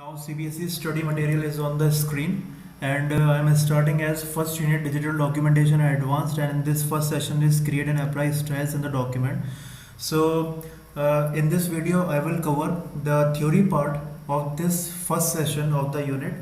Now CBSE study material is on the screen and I am starting as first unit digital documentation advanced, and in this first session is create and apply styles in the document. So in this video I will cover the theory part of this first session of the unit,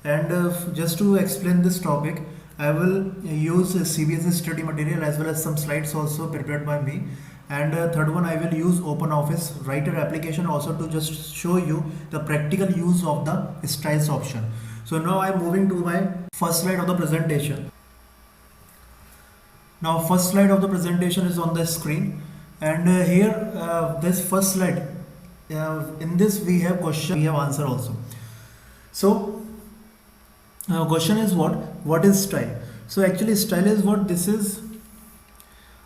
and just to explain this topic I will use CBSE study material as well as some slides also prepared by me. And third one, I will use OpenOffice Writer application also to just show you the practical use of the styles option. So now I'm moving to my first slide of the presentation. Now first slide of the presentation is on the screen, and here this first slide, in this we have question, we have answer also. So question is what is style? So actually style is what? This is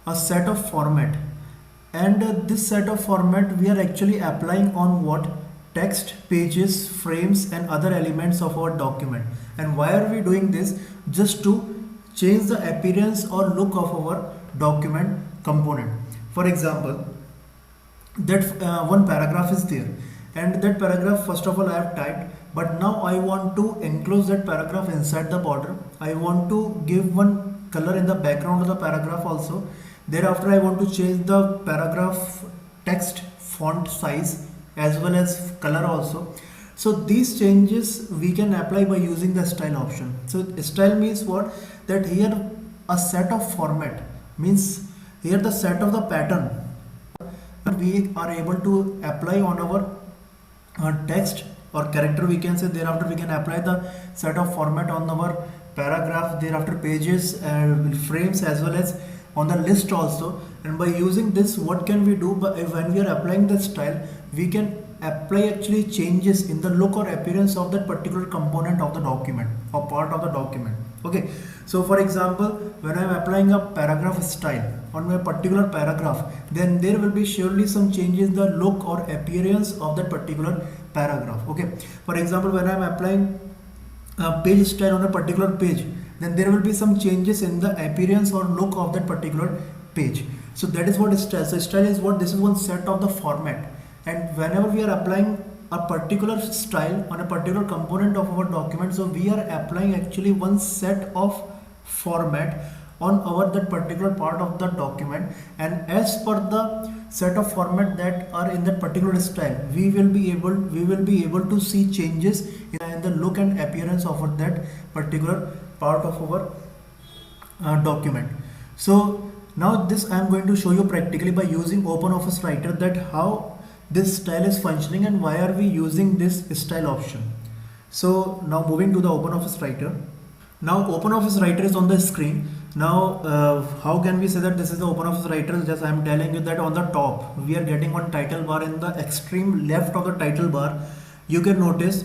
a set of format, and this set of format we are actually applying on what? Text, pages, frames and other elements of our document. And why are we doing this? Just to change the appearance or look of our document component. For example, that one paragraph is there, and that paragraph first of all I have typed, but now I want to enclose that paragraph inside the border. I want to give one color in the background of the paragraph also. Thereafter I want to change the paragraph text font size as well as color also. So these changes we can apply by using the style option. So style means what? That here a set of format means here the set of the pattern we are able to apply on our text or character, we can say. Thereafter we can apply the set of format on our paragraph, thereafter pages and frames as well as on the list also. And by using this, what can we do? But when we are applying the style, we can apply actually changes in the look or appearance of that particular component of the document or part of the document. Okay, so for example, when I am applying a paragraph style on my particular paragraph, then there will be surely some changes in the look or appearance of that particular paragraph. Okay, for example, when I am applying a page style on a particular page, then there will be some changes in the appearance or look of that particular page. So that is what style. So style is what? This is one set of the format, and whenever we are applying a particular style on a particular component of our document, so we are applying actually one set of format on our that particular part of the document, and as per the set of format that are in that particular style, we will be able to see changes in the look and appearance of that particular part of our document. So now this I am going to show you practically by using OpenOffice Writer that how this style is functioning and why are we using this style option. So now moving to the OpenOffice Writer. Now OpenOffice Writer is on the screen. Now how can we say that this is the OpenOffice Writer? Just I am telling you that on the top we are getting one title bar. In the extreme left of the title bar you can notice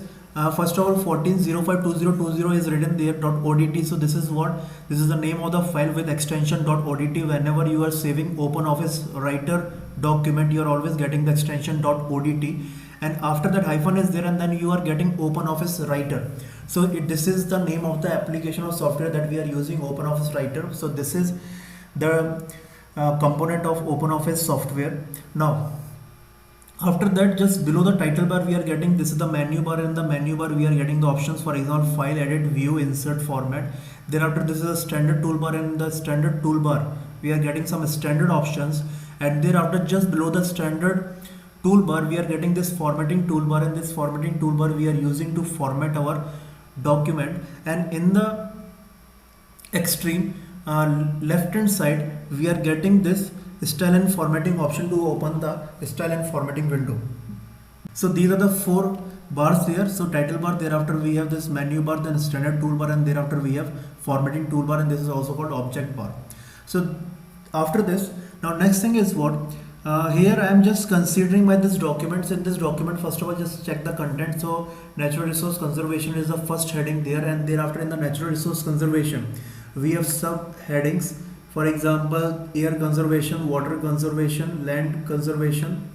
first of all 14.05.2020 is written there .odt. So this is what? This is the name of the file with extension .odt. Whenever you are saving OpenOffice Writer document, you are always getting the extension .odt, and after that hyphen is there, and then you are getting OpenOffice Writer. So this is the name of the application or software that we are using, OpenOffice Writer. So this is the component of OpenOffice software. Now after that, just below the title bar we are getting, this is the menu bar. In the menu bar we are getting the options, for example file, edit, view, insert, format. Thereafter this is a standard toolbar. In the standard toolbar we are getting some standard options, and thereafter just below the standard toolbar we are getting this formatting toolbar, and this formatting toolbar we are using to format our document. And in the extreme left hand side we are getting this style and formatting option to open the style and formatting window. So these are the four bars there. So title bar, thereafter we have this menu bar, then standard toolbar, and thereafter we have formatting toolbar, and this is also called object bar. So after this, now next thing is what? Here I am just considering by this documents. In this document, first of all just check the content. So natural resource conservation is the first heading there, and thereafter in the natural resource conservation we have sub headings. For example, air conservation, water conservation, land conservation.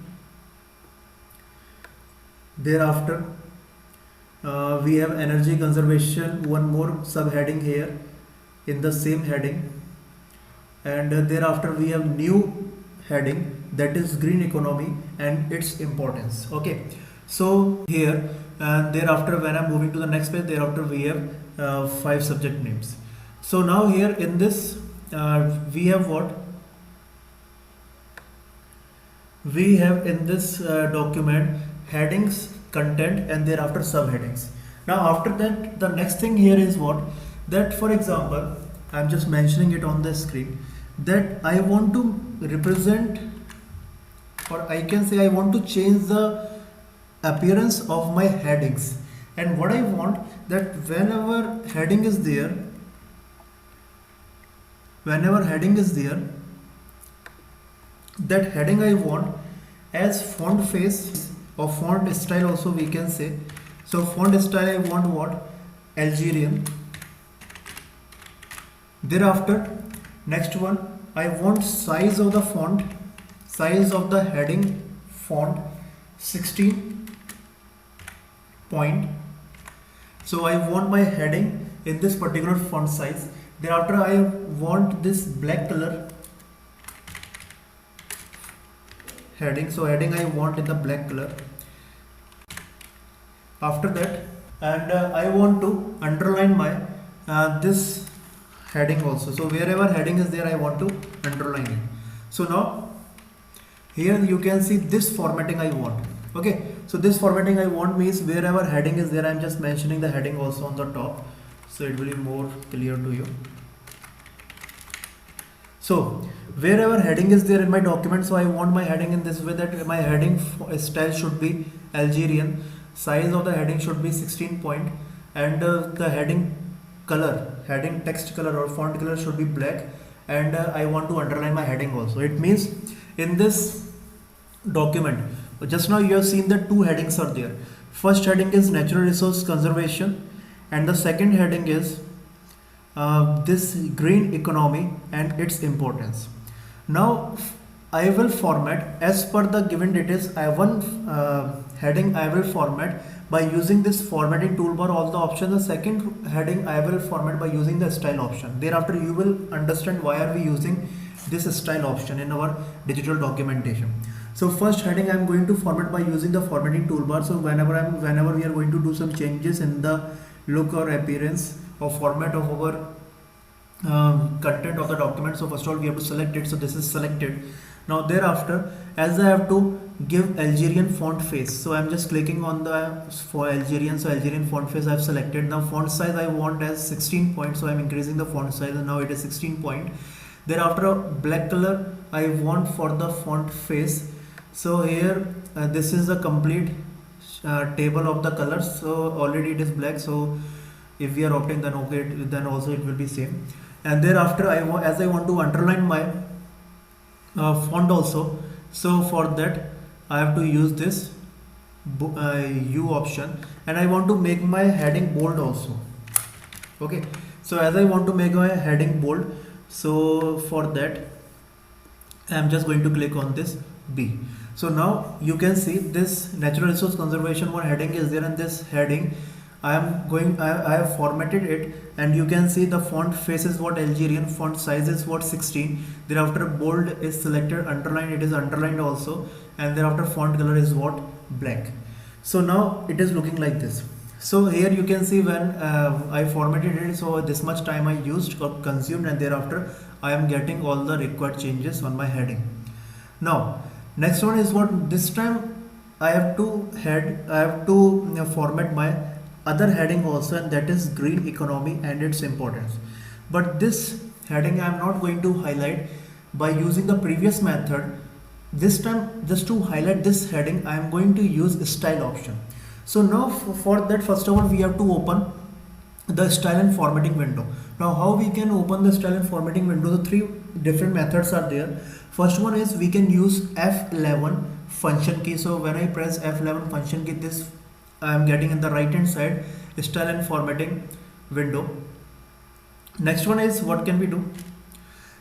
Thereafter we have energy conservation, one more subheading here in the same heading, and thereafter we have new heading, that is green economy and its importance. Okay, So here, and thereafter when I'm moving to the next page, thereafter we have 5 subject names. So now here in this we have what we have in this document: headings, content, and thereafter subheadings. Now after that, the next thing here is what, that for example, I'm just mentioning it on the screen, that I want to represent, or I can say I want to change the appearance of my headings. And what I want, that whenever heading is there, that heading I want as font face or font style also we can say. So font style I want what, Algerian. Thereafter next one, I want size of the font, size of the heading font 16 point. So I want my heading in this particular font size. Thereafter I want this black color heading, so heading I want in the black color. After that, and I want to underline my this heading also. So wherever heading is there, I want to underline it. So now here you can see this formatting I want. Okay, so this formatting I want means wherever heading is there, I'm just mentioning the heading also on the top, so it will be more clear to you. So wherever heading is there in my document, so I want my heading in this way, that my heading style should be Algerian, size of the heading should be 16 point, and the heading color, heading text color or font color should be black, and I want to underline my heading also. It means in this document, just now you have seen that 2 headings are there. First heading is natural resource conservation, and the second heading is this green economy and its importance. Now I will format as per the given details. I have one heading I will format by using this formatting toolbar, all the options. The second heading I will format by using the style option. Thereafter you will understand why are we using this style option in our digital documentation. So first heading I am going to format by using the formatting toolbar. So whenever we are going to do some changes in the look or appearance or format of our content of the document, so first of all we have to select it. So this is selected. Now thereafter, as I have to give Algerian font face, so I'm just clicking on the for Algerian. So Algerian font face I've selected. Now font size I want as 16 point, so I'm increasing the font size, and now it is 16 point. Thereafter black color I want for the font face. So here this is the complete table of the colors. So already it is black, so if we are opting, then okay, then also it will be same. And thereafter as I want to underline my font also, so for that I have to use this U option, and I want to make my heading bold also. Okay, so as I want to make my heading bold, so for that I am just going to click on this B. So now you can see this natural resource conservation one heading is there, and this heading I have formatted it, and you can see the font face is what Algerian, font size is what 16. Thereafter bold is selected, underline, it is underlined also, and thereafter font color is what, black. So now it is looking like this. So here you can see when I formatted it, so this much time I used or consumed, and thereafter I am getting all the required changes on my heading. Now next one is what, this time I have to format my other heading also, and that is green economy and its importance. But this heading I am not going to highlight by using the previous method. This time, just to highlight this heading, I am going to use style option. So now for that, first of all we have to open the style and formatting window. Now how we can open the style and formatting window? The 3 different methods are there. First one is we can use F11 function key. So when I press F11 function key, this I am getting in the right hand side style and formatting window. Next one is what can we do?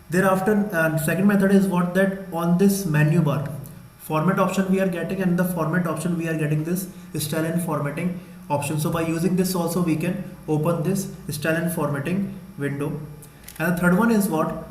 Thereafter, second method is what, that on this menu bar, format option we are getting, and the format option we are getting this style and formatting option. So by using this also we can open this style and formatting window. And the third one is what,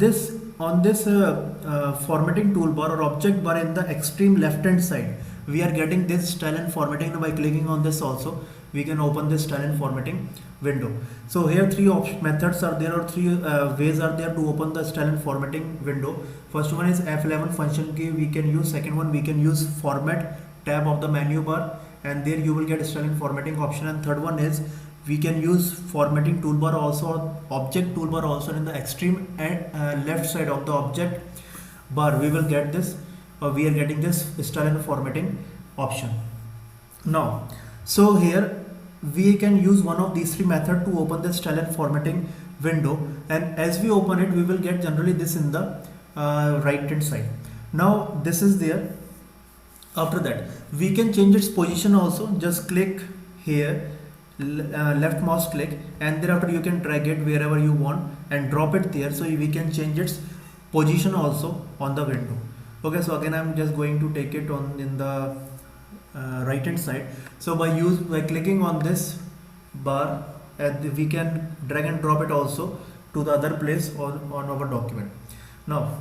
this on this formatting toolbar or object bar in the extreme left hand side, we are getting this style and formatting. By clicking on this also, we can open this style and formatting window. So here three methods are there, or three ways are there to open the style and formatting window. First one is F11 function key we can use. Second one, we can use format tab of the menu bar, and there you will get style and formatting option. And third one is we can use formatting toolbar also, or object toolbar also. In the extreme left side of the object bar, we will get this, or we are getting this style and formatting option. Now, so here we can use one of these three methods to open the style and formatting window, and as we open it, we will get generally this in the right hand side. Now this is there. After that, we can change its position also. Just click here, left mouse click, and thereafter you can drag it wherever you want and drop it there, so we can change its position also on the window. Okay, so again I'm just going to take it on in the right hand side. So by clicking on this bar, we can drag and drop it also to the other place on our document. Now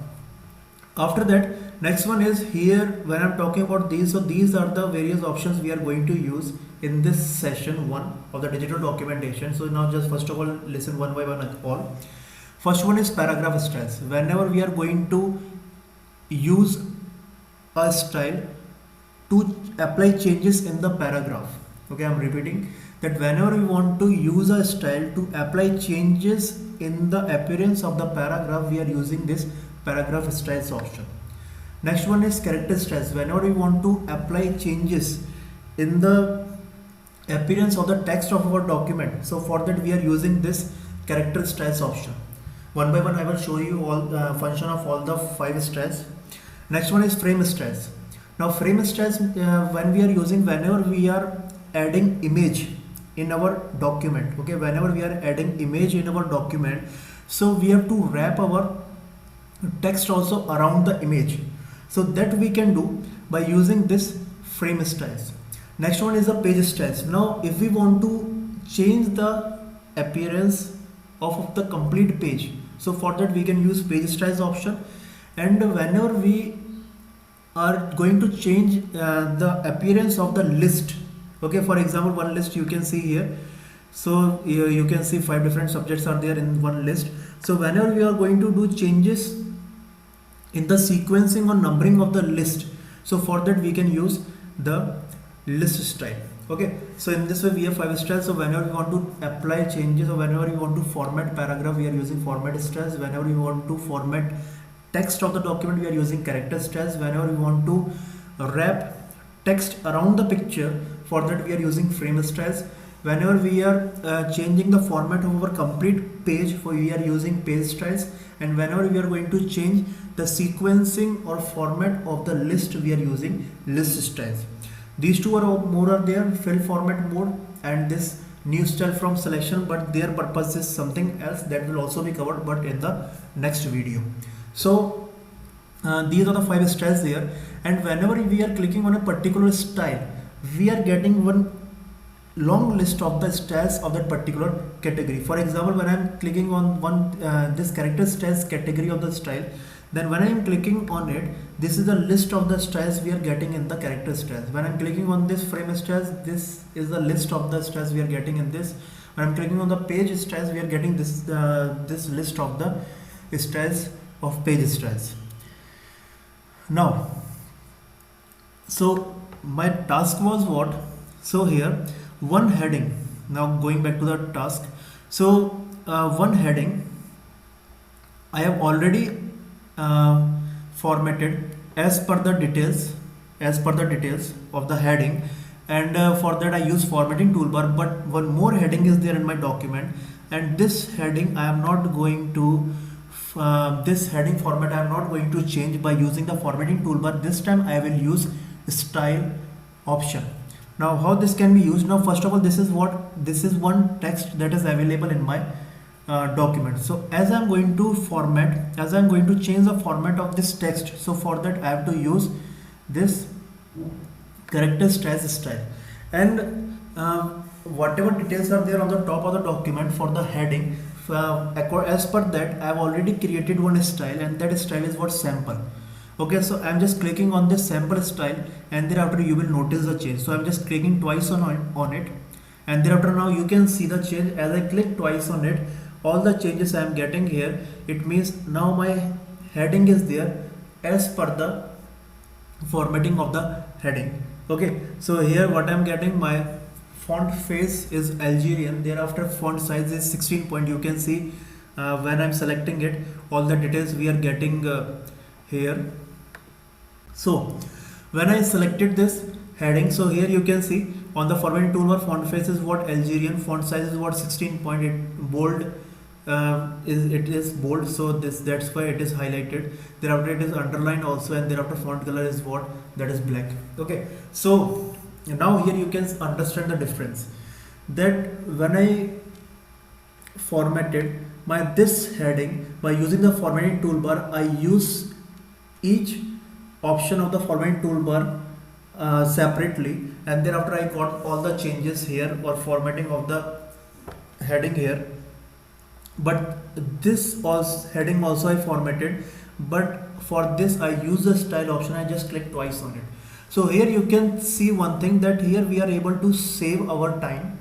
after that, next one is here when I'm talking about these. So these are the various options we are going to use in this session 1 of the digital documentation. So now just first of all listen one by one all. First one is paragraph styles. Whenever we are going to use a style to apply changes in the paragraph. Okay, I'm repeating that whenever we want to use a style to apply changes in the appearance of the paragraph, we are using this paragraph styles option. Next one is character styles. Whenever we want to apply changes in the appearance of the text of our document, so for that we are using this character styles option. One by one I will show you all the function of all the 5 styles. Next one is frame styles. Now frame styles, when we are using, whenever we are adding image in our document, okay, whenever we are adding image in our document, so we have to wrap our text also around the image. So that we can do by using this frame styles. Next one is the page styles. Now if we want to change the appearance of the complete page, so for that we can use page styles option. And whenever we are going to change the appearance of the list, okay, for example one list you can see here. So you can see 5 different subjects are there in one list. So whenever we are going to do changes in the sequencing or numbering of the list, so for that we can use the list style. Okay, so in this way we have 5 styles. So whenever we want to apply changes, or whenever we want to format paragraph, we are using format styles. Whenever we want to format text of the document, we are using character styles. Whenever we want to wrap text around the picture, for that we are using frame styles. Whenever we are changing the format of our complete page, we are using page styles. And whenever we are going to change the sequencing or format of the list, we are using list styles. These two are more are there, fill format mode and this new style from selection, but their purpose is something else that will also be covered but in the next video. So these are the 5 styles there, and whenever we are clicking on a particular style, we are getting one long list of the styles of that particular category. For example, when I am clicking on this character styles category of the style, then when I am clicking on it, this is the list of the styles we are getting in the character styles. When I am clicking on this frame styles, this is the list of the styles we are getting in this. When I am clicking on the page styles, we are getting this this list of the styles of page styles. Now, so my task was what? So here one heading. Now going back to the task. So one heading I have already formatted as per the details of the heading, and for that I use formatting toolbar. But one more heading is there in my document, and this heading I am not going to this heading format I am not going to change by using the formatting toolbar. This time I will use style option. Now how this can be used? Now first of all, this is one text that is available in my document. So as I'm going to change the format of this text, so for that I have to use this character styles style, and whatever details are there on the top of the document for the heading, as per that I have already created one style, and that style is what sample. Okay, so I'm just clicking on this sample style, and thereafter you will notice the change. So I'm just clicking twice on it, and thereafter now you can see the change. As I click twice on it, all the changes I am getting here. It means now my heading is there as per the formatting of the heading. Okay, so here what I'm getting, my font face is Algerian, thereafter font size is 16 point. You can see when I'm selecting it, all the details we are getting here. So when I selected this heading, so here you can see on the formatting toolbar, font face is what Algerian, font size is what 16 point, it bold, it is bold, so that's why it is highlighted. Thereafter it is underlined also, and thereafter font color is what, that is black. Okay, so now here you can understand the difference, that when I formatted my this heading by using the formatting toolbar, I use each option of the formatting toolbar separately, and thereafter I got all the changes here or formatting of the heading here. But this also heading also I formatted, but for this I use the style option. I just click twice on it. So here you can see one thing, that here we are able to save our time.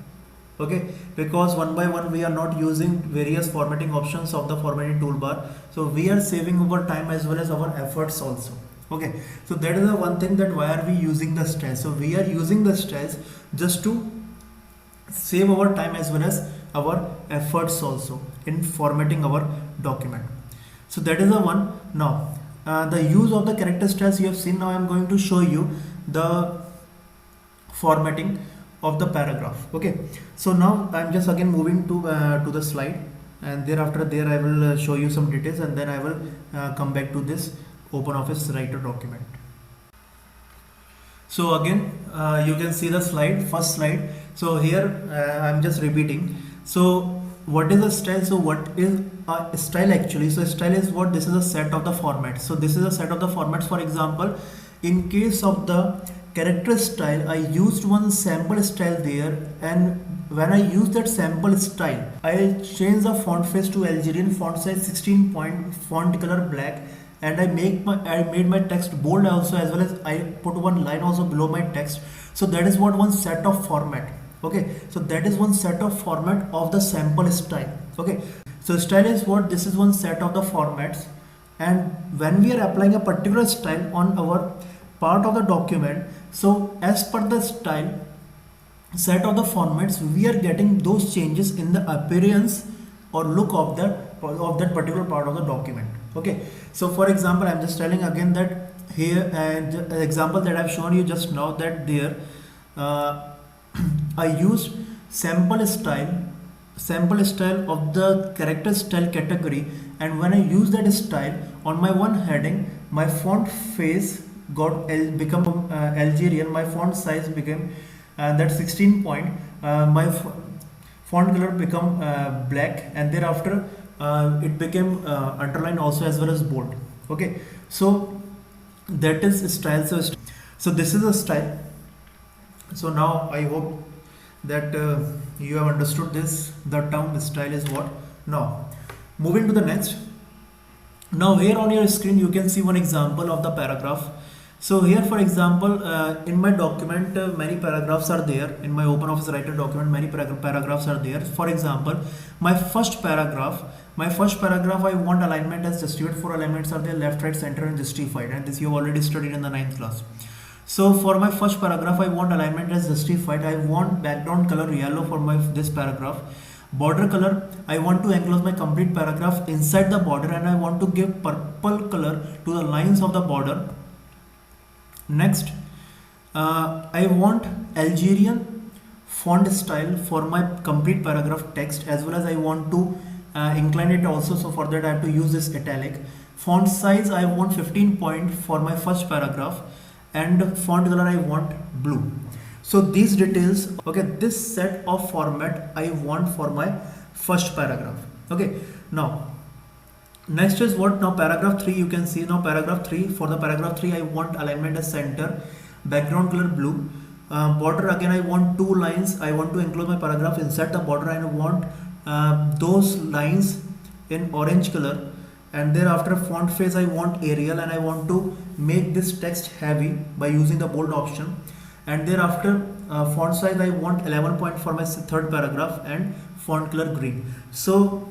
Okay, because one by one we are not using various formatting options of the formatting toolbar, so we are saving our time as well as our efforts also. Okay, so that is the one thing, that why are we using the styles. So we are using the styles just to save our time as well as our efforts also in formatting our document. So that is the one. Now the use of the character styles you have seen. Now I am going to show you the formatting of the paragraph. Okay, so now I'm just again moving to the slide, and thereafter there I will show you some details, and then I will come back to this OpenOffice Writer document. So again you can see the slide, first slide. So here I'm just repeating. So what is a style? So what is a style actually? So style is what, this is a set of the formats. So this is a set of the formats. For example, in case of the character style, I used one sample style there, and when I use that sample style, I change the font face to Algerian, font size 16 point, font color black, and I made my text bold also, as well as I put one line also below my text. So that is what one set of format. Okay, so that is one set of format of the sample style. Okay, so style is what, this is one set of the formats, and when we are applying a particular style on our part of the document, so as per the style set of the formats, we are getting those changes in the appearance or look of that particular part of the document. Okay, so for example, I'm just telling again that here, and the example that I've shown you just now, that there I used sample style of the character style category, and when I use that style on my one heading, my font face become Algerian, my font size became that 16 point, my font color become black, and thereafter it became underlined also as well as bold. Okay, so that is style. So this is a style. So now I hope that you have understood this, the term style is what. Now moving to the next. Now here on your screen you can see one example of the paragraph. So here, for example, in my document many paragraphs are there. In my OpenOffice Writer document many paragraphs are there. For example, my first paragraph I want alignment as justified. 4 alignments are there: left, right, center and justified, and this you have already studied in the 9th class. So for my first paragraph I want alignment as justified. I want background color yellow for this paragraph. Border color, I want to enclose my complete paragraph inside the border, and I want to give purple color to the lines of the border. Next, I want Algerian font style for my complete paragraph text, as well as I want to incline it also. So for that I have to use this italic. Font size, I want 15 point for my first paragraph, and font color I want blue. So these details, okay, this set of format I want for my first paragraph. Okay, now next is what, now paragraph 3 you can see. Now paragraph 3, for the paragraph 3 I want alignment as center, background color blue, border again I want 2 lines. I want to enclose my paragraph inside the border, and I want those lines in orange color, and thereafter font face I want Arial, and I want to make this text heavy by using the bold option. And thereafter font size I want 11 point for my third paragraph and font color green. So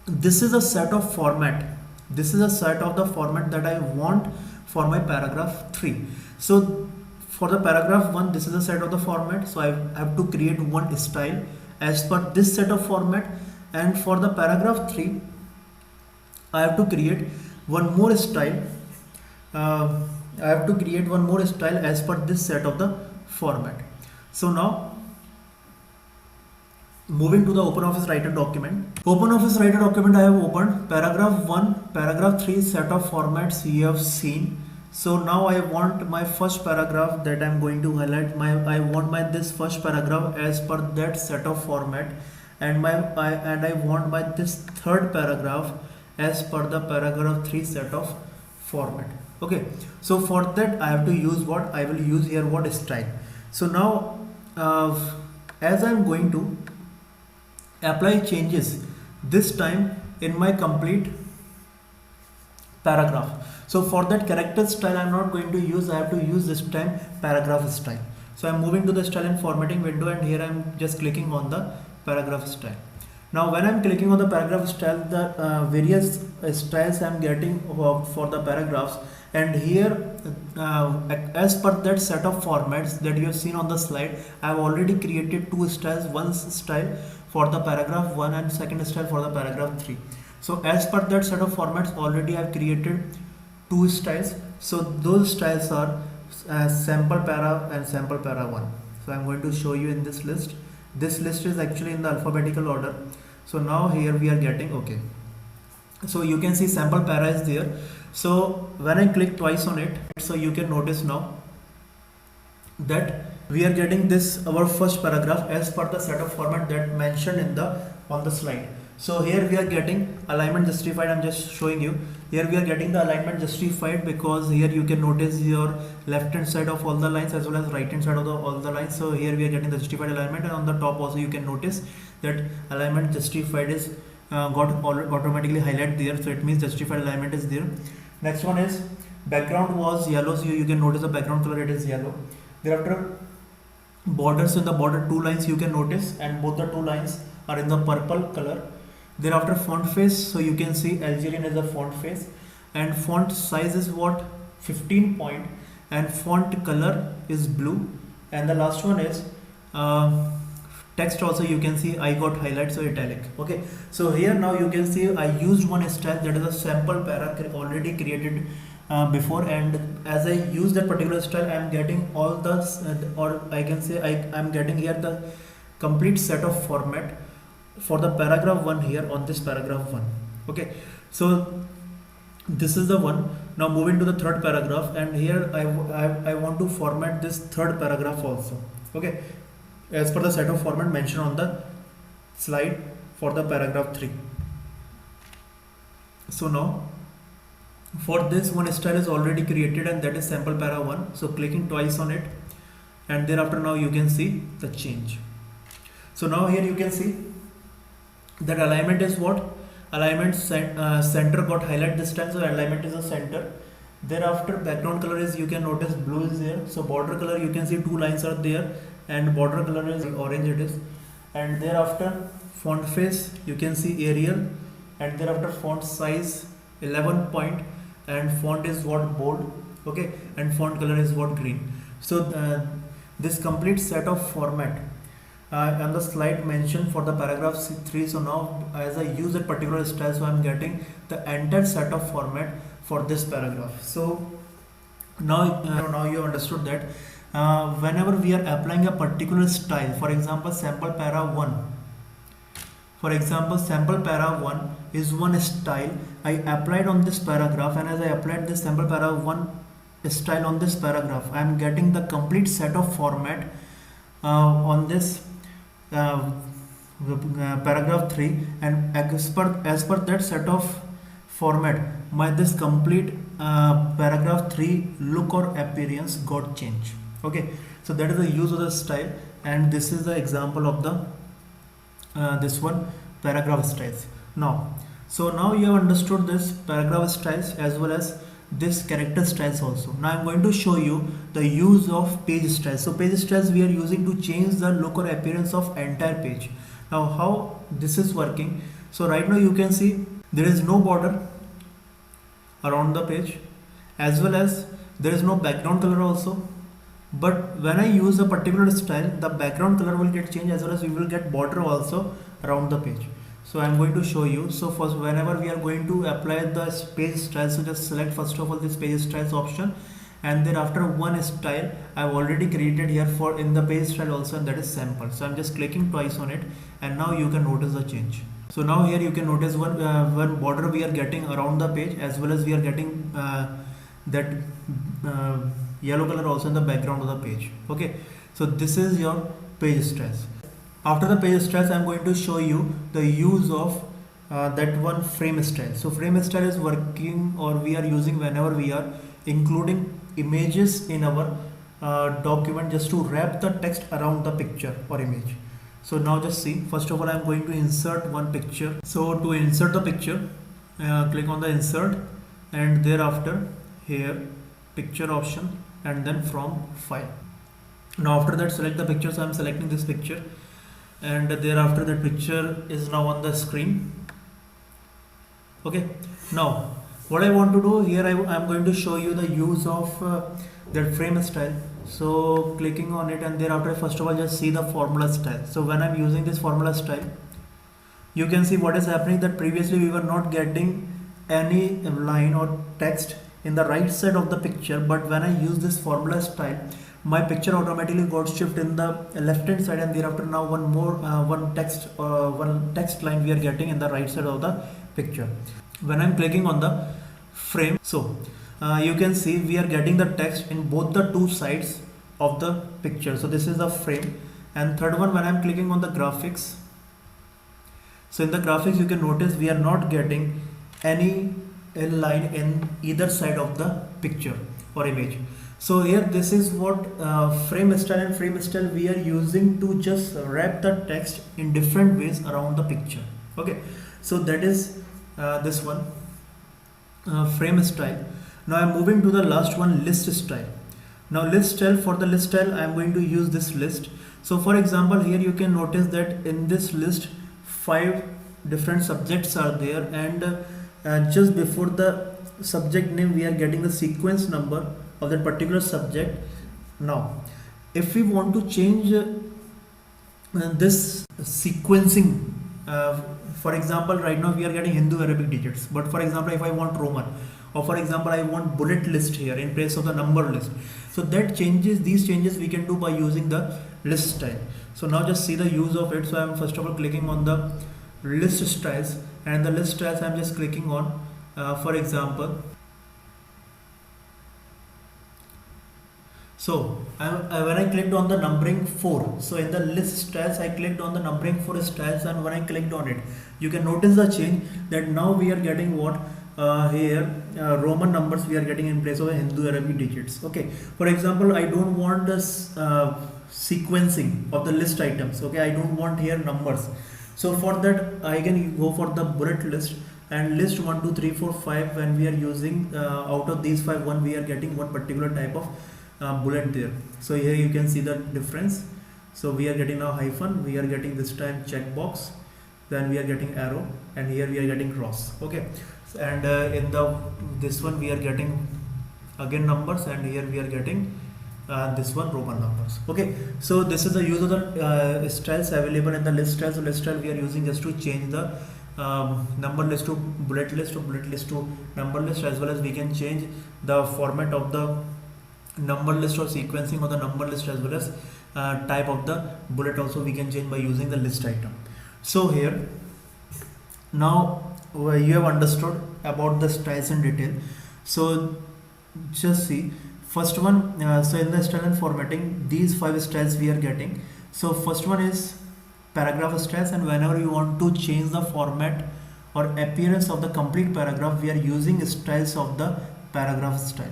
this is a set of format. This is a set of the format that I want for my paragraph 3. So for the paragraph 1, this is a set of the format. So I have to create one style as per this set of format. And for the paragraph 3, I have to create one more style. I have to create one more style as per this set of the format. So now moving to the OpenOffice Writer document. OpenOffice Writer document I have opened. Paragraph 1, paragraph 3 set of formats you have seen. So now I want my first paragraph that I am going to highlight. I want this first paragraph as per that set of format, and I want this third paragraph as per the paragraph 3 set of format. Okay, so for that I have to use what? I will use here what? Style. So now as I am going to apply changes this time in my complete paragraph. So for that character style I am not going to use, I have to use this time paragraph style. So I am moving to the style and formatting window, and here I am just clicking on the paragraph style. Now when I am clicking on the paragraph style, the various styles I am getting for the paragraphs, and here as per that set of formats that you have seen on the slide, I have already created two styles, one style for the paragraph 1 and second style for the paragraph 3. So as per that set of formats already I have created two styles. So those styles are sample para and sample para 1. So I'm going to show you in this list. This list is actually in the alphabetical order. So now here we are getting, okay, so you can see sample para is there. So when I click twice on it, so you can notice now that we are getting this our first paragraph as per the set of format that mentioned in the on the slide. So here we are getting alignment justified. I'm just showing you. Here we are getting the alignment justified because here you can notice your left hand side of all the lines as well as right hand side of all the lines. So here we are getting the justified alignment, and on the top also you can notice that alignment justified is got automatically highlighted there. So it means justified alignment is there. Next one is background was yellow. So you can notice the background color, it is yellow. Thereafter borders, in the border two lines you can notice, and both the two lines are in the purple color. Thereafter font face, so you can see Algerian is the font face, and font size is what? 15 point, and font color is blue. And the last one is text, also you can see I got highlight, so italic. Okay, so here now you can see I used one style that is a sample para already created before, and as I use that particular style I am getting all the or I can say I am getting here the complete set of format for the paragraph 1 here on this paragraph 1. Okay, so this is the one. Now moving to the third paragraph, and here I want to format this third paragraph also. Okay, as per the set of format mentioned on the slide for the paragraph 3. So now for this one style is already created, and that is sample para 1. So clicking twice on it, and thereafter now you can see the change. So now here you can see that alignment is what? Alignment center got highlight this time, so alignment is a center. Thereafter background color is, you can notice blue is there. So border color you can see two lines are there, and border color is orange it is. And thereafter font face you can see Arial, and thereafter font size 11 point, and font is what? Bold. Okay, and font color is what? Green. So this complete set of format on the slide mentioned for the paragraph 3. So now as I use that particular style, so I am getting the entire set of format for this paragraph. So now you understood that whenever we are applying a particular style, for example sample para 1, for example sample para 1 is one style I applied on this paragraph, and as I applied this sample para 1 style on this paragraph, I am getting the complete set of format on this paragraph 3, and as per that set of format this complete paragraph 3 look or appearance got changed. Okay, so that is the use of the style, and this is the example of the this one paragraph styles. Now so now you have understood this paragraph styles as well as this character styles also. Now I'm going to show you the use of page styles. So page styles we are using to change the look or appearance of entire page. Now how this is working? So right now you can see there is no border around the page, as well as there is no background color also. But when I use a particular style, the background color will get changed, as well as we will get border also around the page. So I'm going to show you. So first, whenever we are going to apply the page style, so just select first of all this page styles option, and then after one style I've already created here for in the page style also, and that is sample. So I'm just clicking twice on it, and now you can notice the change. So now here you can notice one border we are getting around the page, as well as we are getting that yellow color also in the background of the page. Okay, so this is your page styles. After the page styles, I'm going to show you the use of that one frame style. So frame style is working, or we are using whenever we are including images in our document, just to wrap the text around the picture or image. So now just see, first of all I'm going to insert one picture. So to insert the picture, click on the insert, and thereafter here picture option, and then from file. Now after that select the picture. So I'm selecting this picture, and thereafter that picture is now on the screen. Okay, now what I want to do here, I'm going to show you the use of that frame style. So clicking on it, and thereafter first of all just see the formula style. So when I'm using this formula style, you can see what is happening, that previously we were not getting any line or text in the right side of the picture, but when I use this formula style, my picture automatically got shift in the left hand side, and thereafter now one text line we are getting in the right side of the picture. When I'm clicking on the frame, so you can see we are getting the text in both the two sides of the picture. So this is the frame. And third one, when I'm clicking on the graphics, so in the graphics you can notice we are not getting any line in either side of the picture or image. So here this is what frame style and frame style we are using to just wrap the text in different ways around the picture. Okay, so that is this one frame style. Now I'm moving to the last one, list style. Now list style, for the list style I'm going to use this list. So for example, here you can notice that in this list 5 different subjects are there, and just before the subject name we are getting the sequence number of that particular subject. Now if we want to change this sequencing, for example right now we are getting Hindu Arabic digits, but for example if I want Roman, or for example I want bullet list here in place of the number list, so that changes, these changes we can do by using the list style. So now just see the use of it. So I'm first of all clicking on the list styles, and the list styles I'm just clicking on for example, so when I clicked on the numbering 4, so in the list styles I clicked on the numbering 4 styles, and when I clicked on it, you can notice the change that now we are getting what here Roman numbers we are getting in place of Hindu Arabic digits. Okay, for example I don't want this sequencing of the list items. Okay, I don't want here numbers. So for that I can go for the bullet list, and list 1 2 3 4 5, when we are using out of these 5, one we are getting one particular type of bullet there. So here you can see the difference. So we are getting now hyphen, we are getting this time checkbox, then we are getting arrow, and here we are getting cross. Okay, and in the this one we are getting again numbers, and here we are getting this one Roman numbers. Okay, so this is the use of the styles available in the list style. So list style we are using just to change the number list to bullet list, or bullet list to number list, as well as we can change the format of the number list or sequencing of the number list, as well as type of the bullet also we can change by using the list item. So here now you have understood about the styles in detail. So just see first one, so in the style and formatting, these 5 styles we are getting. So first one is paragraph styles, and whenever you want to change the format or appearance of the complete paragraph, we are using styles of the paragraph style.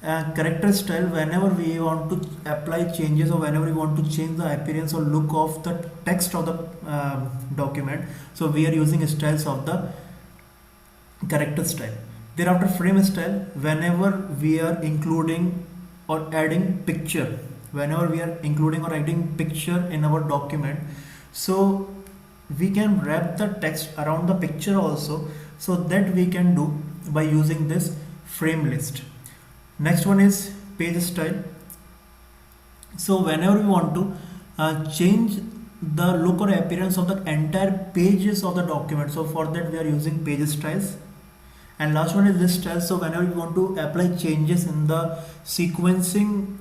Character style, whenever we want to apply changes, or whenever we want to change the appearance or look of the text of the document, so we are using styles of the character style. Thereafter, frame style, whenever we are including or adding picture, whenever we are including or adding picture in our document, so we can wrap the text around the picture also. So that we can do by using this frame list. Next one is page style. So whenever we want to change the look or appearance of the entire pages of the document, so for that we are using page styles. And last one is list style. So whenever we want to apply changes in the sequencing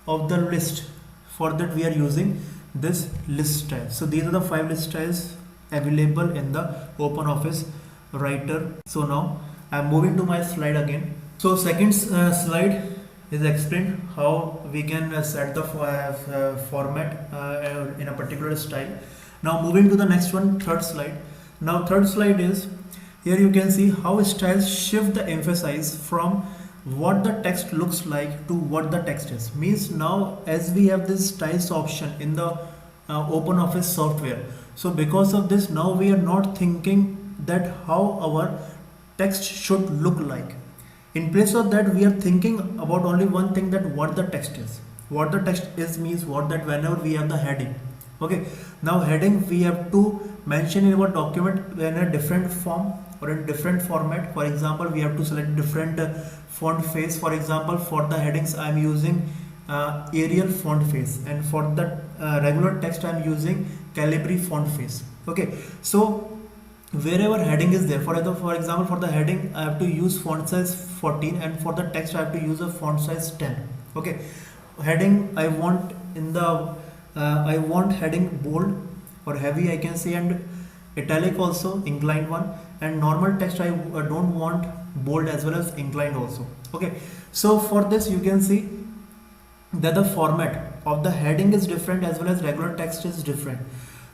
of the list, for that we are using this list style. So these are the 5 list styles available in the OpenOffice Writer. So now I'm moving to my slide again. So second slide is explained how we can set the format in a particular style. Now moving to the next one, third slide. Now third slide is, here you can see how styles shift the emphasis from what the text looks like to what the text is. Means now as we have this styles option in the OpenOffice software, so because of this now we are not thinking that how our text should look like. In place of that we are thinking about only one thing, that what the text is. What the text is means what, that whenever we have the heading. Okay, now heading we have to mention in our document in a different form or a different format. For example, we have to select different font face. For example, for the headings I am using Arial font face, and for the regular text I am using Calibri font face. Okay, so wherever heading is there, for example for the heading I have to use font size 14, and for the text I have to use a font size 10. Okay, heading I want in the I want heading bold or heavy, I can say, and italic also, inclined one, and normal text I don't want bold as well as inclined also. Okay, so for this you can see that the format of the heading is different as well as regular text is different.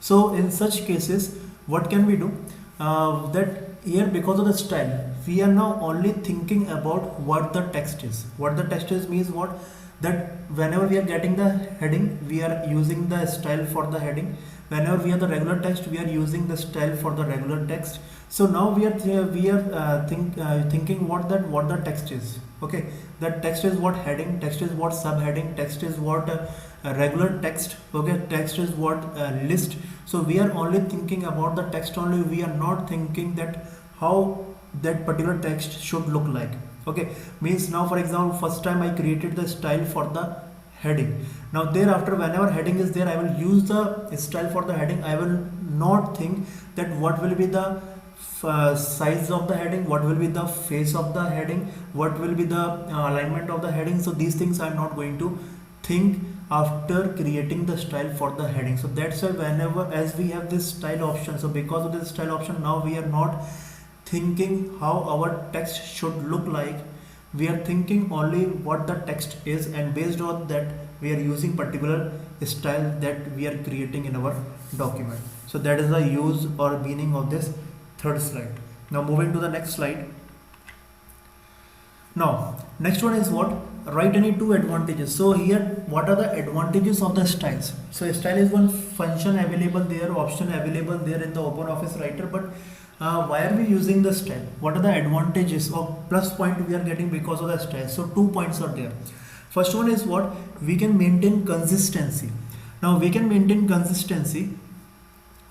So in such cases what can we do? That here, because of the style, we are now only thinking about what the text is. What the text is means what, that whenever we are getting the heading we are using the style for the heading. Whenever we have the regular text we are using the style for the regular text. So now we are thinking what the text is. Okay, that text is what heading, text is what subheading, text is what regular text. Okay, text is what list. So we are only thinking about the text only. We are not thinking that how that particular text should look like. Okay, means now for example first time I created the style for the heading. Now thereafter whenever heading is there I will use the style for the heading. I will not think that what will be the size of the heading, what will be the face of the heading, what will be the alignment of the heading. So these things I am not going to think after creating the style for the heading. So that's why whenever as we have this style option, so because of this style option now we are not thinking how our text should look like. We are thinking only what the text is, and based on that we are using particular style that we are creating in our document. So that is the use or meaning of this third slide. Now moving to the next slide. Now next one is what, write any 2 advantages. So here what are the advantages of the styles? So style is one function available there, option available there in the OpenOffice Writer, but why are we using the style? What are the advantages or plus point we are getting because of the style? So 2 points are there. First one is what, we can maintain consistency. Now we can maintain consistency.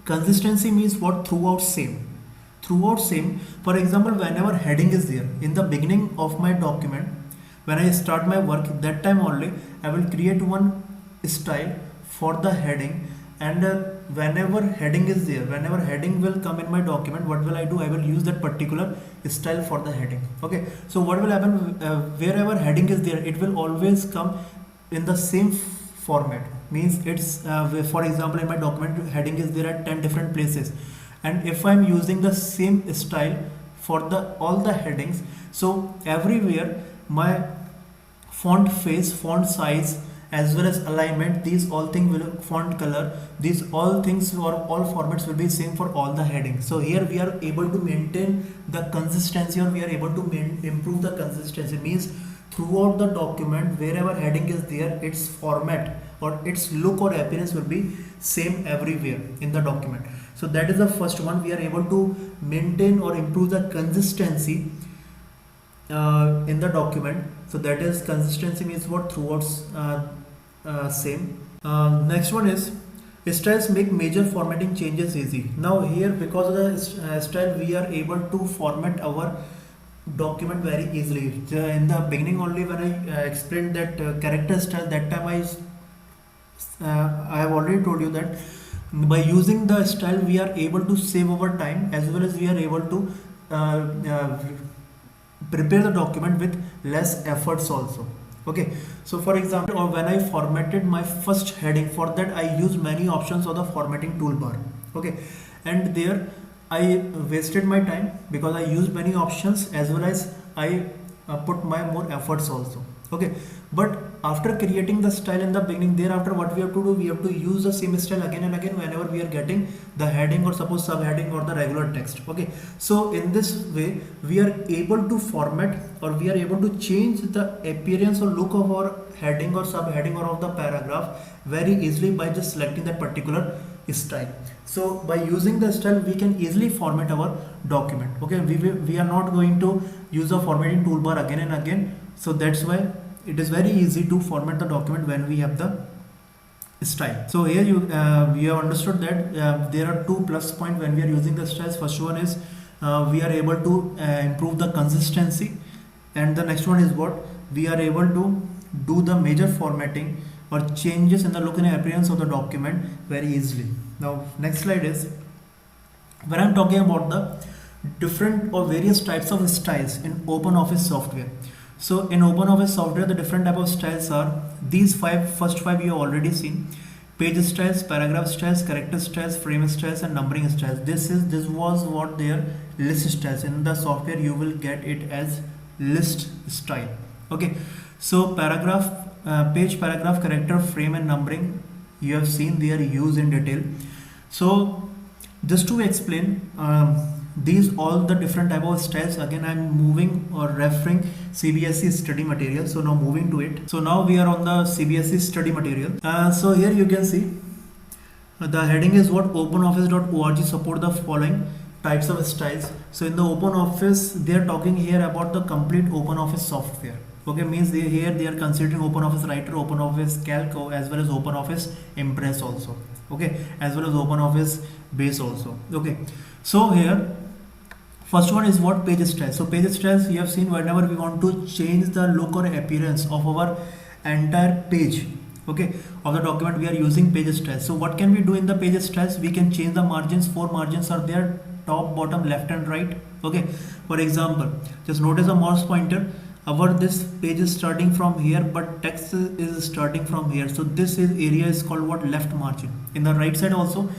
Consistency means what, throughout same. For example, whenever heading is there in the beginning of my document, when I start my work, that time only I will create one style for the heading, and whenever heading is there, whenever heading will come in my document, what will I do? I will use that particular style for the heading. Okay, so what will happen, wherever heading is there, it will always come in the same format. Means it's for example in my document heading is there at 10 different places, and if I'm using the same style for the all the headings, so everywhere my font face, font size, as well as alignment, these all things will, font color, these all things or all formats will be same for all the headings. So here we are able to maintain the consistency, or we are able to improve the consistency. Means throughout the document, wherever heading is there, its format or its look or appearance will be same everywhere in the document. So that is the first one, we are able to maintain or improve the consistency in the document. So that is consistency means what throughout same. Next one is styles make major formatting changes easy. Now here because of the style we are able to format our document very easily. In the beginning only when I explained that character style, that time I have already told you that by using the style we are able to save our time as well as we are able to uh, uh, prepare the document with less efforts also. Okay, so for example, or when I formatted my first heading, for that I use many options of the formatting toolbar. Okay, and there I wasted my time because I used many options as well as I put my more efforts also. Okay, but after creating the style in the beginning, thereafter what we have to do, we have to use the same style again and again whenever we are getting the heading or suppose subheading or the regular text. Okay, so in this way we are able to format or we are able to change the appearance or look of our heading or subheading or of the paragraph very easily by just selecting that particular style. So by using the style we can easily format our document. Okay, we are not going to use the formatting toolbar again and again. So that's why it is very easy to format the document when we have the style. So here you have understood that there are two plus point when we are using the styles. First one is we are able to improve the consistency, and the next one is what we are able to do the major formatting or changes in the look and appearance of the document very easily. Now next slide is when I'm talking about the different or various types of styles in OpenOffice software. So in OpenOffice software, the different type of styles are these first five you have already seen: page styles, paragraph styles, character styles, frame styles, and numbering styles. This was what their list styles. In the software, you will get it as list style. Okay, so paragraph, page, paragraph, character, frame, and numbering you have seen they are used in detail. So just to explain. These all the different type of styles, again I'm moving or referring CBSE study material. So now moving to it. So now we are on the CBSE study material. So here you can see the heading is what openoffice.org support the following types of styles. So in the OpenOffice they are talking here about the complete OpenOffice software. Okay, means here they are considering OpenOffice Writer, OpenOffice Calc, as well as OpenOffice Impress also. Okay, as well as OpenOffice Base also. Okay, so here first one is what page styles. So page styles you have seen whenever we want to change the look or appearance of our entire page, okay, of the document, we are using page styles. So what can we do in the page styles? We can change the margins. 4 margins are there: top, bottom, left and right. Okay, for example, just notice a mouse pointer. Our this page is starting from here but text is starting from here. So this area is called what? Left margin. In the right side also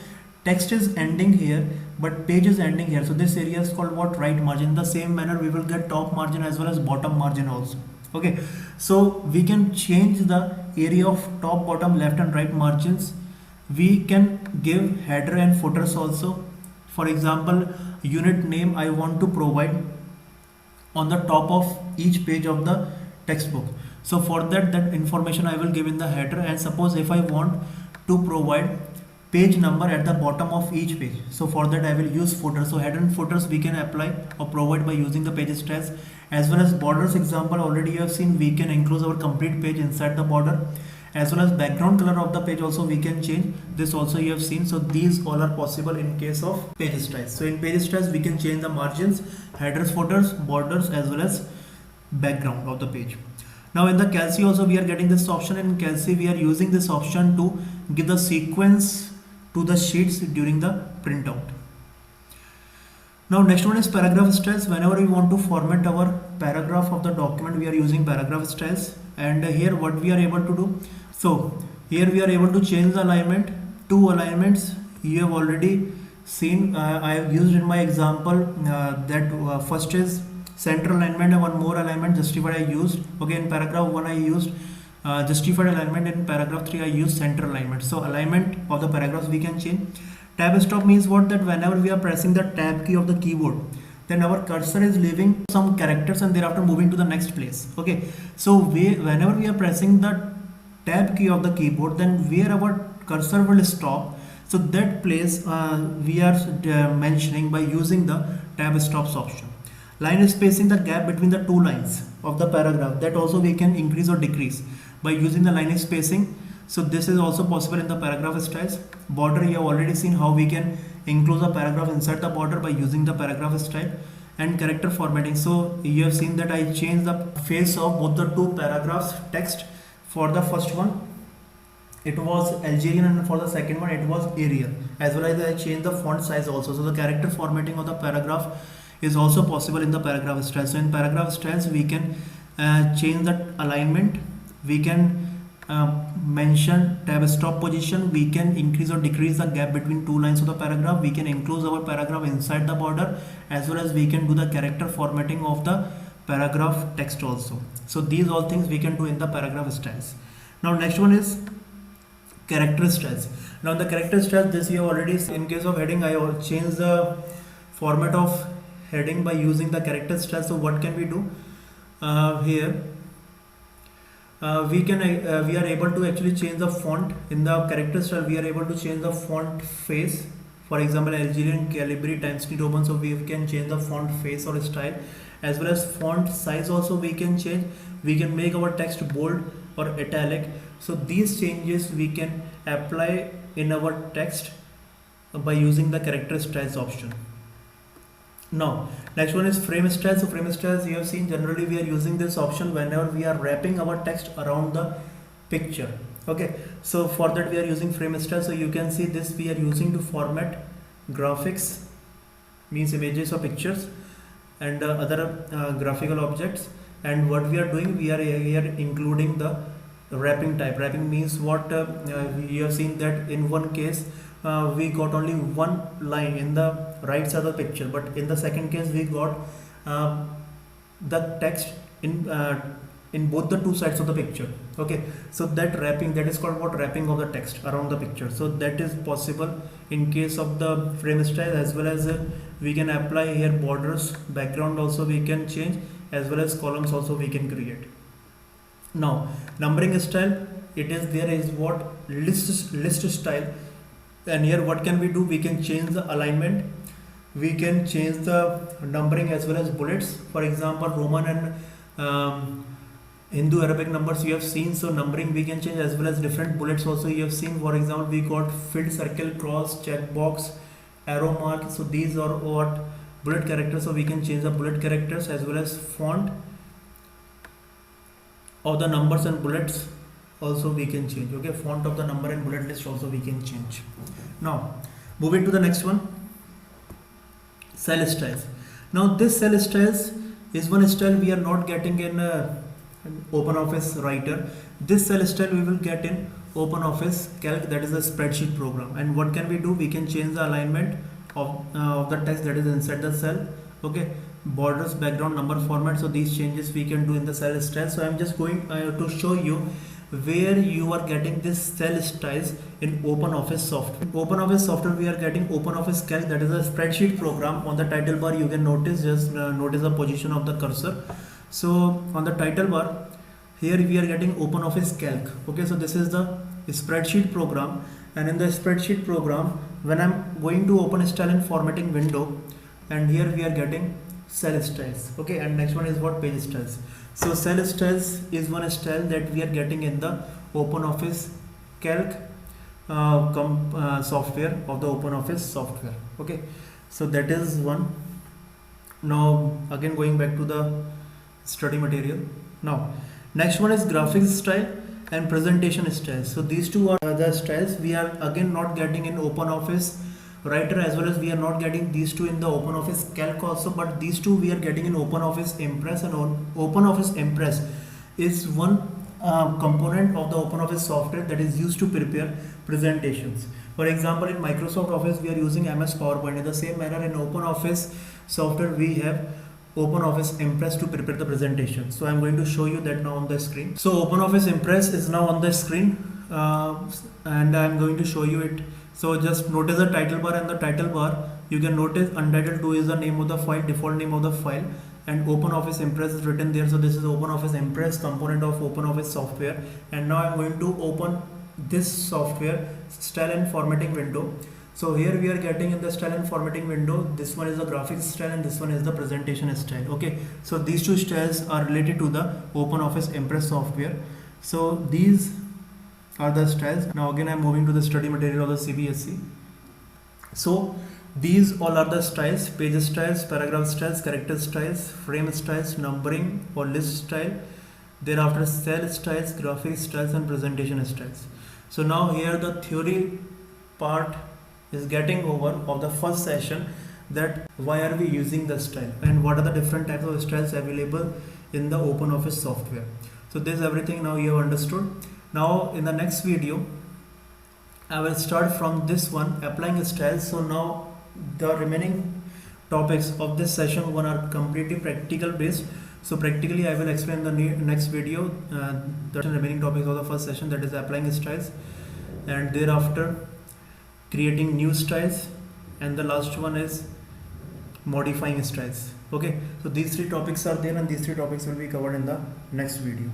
text is ending here but page is ending here. So this area is called what? Right margin. In the same manner we will get top margin as well as bottom margin also. Okay, so we can change the area of top, bottom, left and right margins. We can give header and footers also. For example, unit name I want to provide on the top of each page of the textbook. So for that information I will give in the header, and suppose if I want to provide page number at the bottom of each page, so for that I will use footer. So header and footers we can apply or provide by using the page styles. As well as borders example already you have seen, we can enclose our complete page inside the border. As well as background color of the page also we can change, this also you have seen. So these all are possible in case of page styles. So in page styles we can change the margins, headers, footers, borders as well as background of the page. Now in the Calci also we are getting this option. In Calci we are using this option to give the sequence to the sheets during the printout. Now next one is paragraph styles. Whenever we want to format our paragraph of the document, we are using paragraph styles. And here what we are able to do, so here we are able to change the alignment. 2 alignments you have already seen. I have used in my example that first is center alignment and one more alignment justified I used. Okay, in paragraph 1 I used justified alignment, in paragraph 3 I used center alignment. So alignment of the paragraphs we can change. Tab stop means what? That whenever we are pressing the tab key of the keyboard, then our cursor is leaving some characters and thereafter moving to the next place. Okay, so whenever we are pressing the tab key of the keyboard, then where our cursor will stop, so that place we are mentioning by using the tab stops option. Line spacing, the gap between the two lines of the paragraph, that also we can increase or decrease by using the line spacing. So this is also possible in the paragraph styles. Border, you have already seen how we can enclose a paragraph inside the border by using the paragraph style. And character formatting, so you have seen that I changed the face of both the two paragraphs text. For the first one it was Algerian, and for the second one it was Arial, as well as I changed the font size also. So the character formatting of the paragraph is also possible in the paragraph style. So in paragraph styles we can change the alignment, we can mention tab stop position, we can increase or decrease the gap between two lines of the paragraph, we can enclose our paragraph inside the border, as well as we can do the character formatting of the paragraph text also. So these all things we can do in the paragraph styles. Now next one is character styles. Now the character styles, this you have already seen. In case of heading, I will change the format of heading by using the character style. So what can we do here? We are able to actually change the font in the character style. We are able to change the font face. For example, Algerian Calibri Times New Roman, so we can change the font face or style, as well as font size also we can change. We can make our text bold or italic. So these changes we can apply in our text by using the character styles option. Now next one is frame styles. So frame styles, you have seen generally we are using this option whenever we are wrapping our text around the picture. Okay, so for that we are using frame style. So you can see this we are using to format graphics, means images or pictures, and other graphical objects. And what we are doing, we are here including the wrapping type. Wrapping means what you have seen that in one case we got only one line in the right side of the picture, but in the second case we got the text in both the two sides of the picture. Okay, so that wrapping, that is called what, wrapping of the text around the picture. So that is possible in case of the frame style, as well as we can apply here borders, background also we can change, as well as columns also we can create. Now numbering style, it is there is what, list style. And here what can we do, we can change the alignment, we can change the numbering as well as bullets. For example, Roman and Hindu Arabic numbers you have seen, so numbering we can change, as well as different bullets also you have seen. For example, we got filled, circle, cross, check box, arrow mark. So these are what, bullet characters. So we can change the bullet characters, as well as font of the numbers and bullets also we can change. Okay, font of the number and bullet list also we can change. Now moving to the next one, cell styles. Now this cell styles is one style we are not getting in OpenOffice Writer. This cell style we will get in OpenOffice Calc, that is a spreadsheet program. And what can we do, we can change the alignment of the text that is inside the cell. Okay, borders, background, number, format. So these changes we can do in the cell style. So I'm just going to show you where you are getting this cell styles in OpenOffice software. In OpenOffice software we are getting OpenOffice Calc, that is a spreadsheet program. On the title bar you can notice, just notice the position of the cursor. So on the title bar here we are getting OpenOffice Calc. Okay, so this is the spreadsheet program, and in the spreadsheet program when I'm going to open style and formatting window, and here we are getting cell styles. Okay, and next one is what, page styles. So cell styles is one style that we are getting in the OpenOffice Calc software of the OpenOffice software. Okay, so that is one. Now again going back to the study material. Now next one is graphics style and presentation style. So these two are the styles we are again not getting in OpenOffice Writer, as well as we are not getting these two in the OpenOffice Calc also, but these two we are getting in OpenOffice Impress. And OpenOffice Impress is one component of the OpenOffice software that is used to prepare presentations. For example, in Microsoft Office we are using MS PowerPoint. In the same manner, in OpenOffice software we have OpenOffice Impress to prepare the presentation. So I'm going to show you that now on the screen. So OpenOffice Impress is now on the screen, and I'm going to show you it. So just notice the title bar, and the title bar you can notice Untitled 2 is the name of the file, default name of the file, and OpenOffice Impress is written there. So this is OpenOffice Impress component of OpenOffice software. And now I'm going to open this software style and formatting window. So here we are getting in the style and formatting window, this one is the graphics style and this one is the presentation style. Okay, so these two styles are related to the OpenOffice Impress software. So these are the styles. Now again I'm moving to the study material of the CBSE. So these all are the styles: page styles, paragraph styles, character styles, frame styles, numbering or list style, thereafter cell styles, graphic styles and presentation styles. So now here the theory part is getting over of the first session, that why are we using the style and what are the different types of styles available in the OpenOffice software. So this is everything now you have understood. Now in the next video I will start from this one, applying styles. So now the remaining topics of this session one are completely practical based. So practically I will explain the next video the remaining topics of the first session, that is applying styles, and thereafter creating new styles, and the last one is modifying styles. Okay, so these three topics are there and these three topics will be covered in the next video.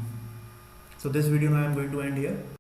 So this video now I am going to end here.